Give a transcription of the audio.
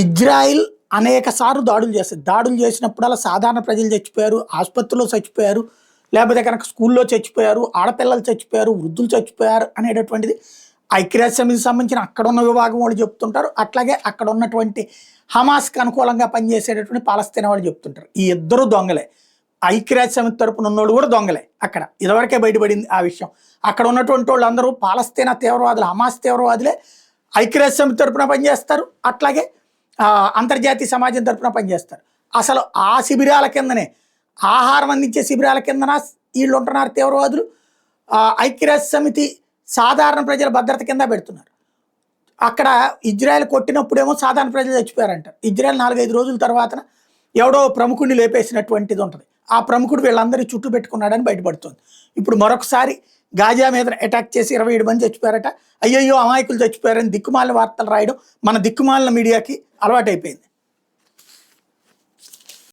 Israel అనేక సార్లు దాడులు చేస్తుంది. దాడులు చేసినప్పుడల్లా సాధారణ ప్రజలు చచ్చిపోయారు, ఆసుపత్రిలో చచ్చిపోయారు, లేకపోతే కనుక స్కూల్లో చచ్చిపోయారు, ఆడపిల్లలు చచ్చిపోయారు, వృద్ధులు చచ్చిపోయారు అనేటటువంటిది ఐక్యరాజ్య సమితికి సంబంధించిన అక్కడ ఉన్న విభాగం వాళ్ళు చెప్తుంటారు. అట్లాగే అక్కడ ఉన్నటువంటి హమాస్కి అనుకూలంగా పనిచేసేటటువంటి పాలస్తీనా వాళ్ళు చెప్తుంటారు. ఈ ఇద్దరు దొంగలే. ఐక్యరాజ్య సమితి తరపున ఉన్నోళ్ళు కూడా దొంగలే. అక్కడ ఇదివరకే బయటపడింది ఆ విషయం. అక్కడ ఉన్నటువంటి వాళ్ళు అందరూ పాలస్తీనా తీవ్రవాదులు, హమాస్ తీవ్రవాదులే. ఐక్యరాజ్య సమితి తరపున పనిచేస్తారు, అట్లాగే అంతర్జాతీయ సమాజం తరపున పనిచేస్తారు. అసలు ఆ శిబిరాల కిందనే, ఆహారం అందించే శిబిరాల కిందన వీళ్ళు ఉంటున్నారు తీవ్రవాదులు. ఐక్యరాజ్య సమితి సాధారణ ప్రజల భద్రత కింద పెడుతున్నారు. అక్కడ ఇజ్రాయెల్ కొట్టినప్పుడేమో సాధారణ ప్రజలు చచ్చిపోయారంటారు. ఇజ్రాయెల్ 4-5 రోజుల తర్వాత ఎవడో ప్రముఖుడిని లేపేసినటువంటిది ఉంటుంది. ఆ ప్రముఖుడు వీళ్ళందరినీ చుట్టూ పెట్టుకున్నాడని బయటపడుతుంది. ఇప్పుడు మరొకసారి గాజా మీద అటాక్ చేసి 27 మంది చచ్చిపోయారట. అయ్యయ్యో అమాయకులు చచ్చిపోయారని దిక్కుమాలిన వార్తలు రాయడం మన దిక్కుమాలిన మీడియాకి అలవాటైపోయింది.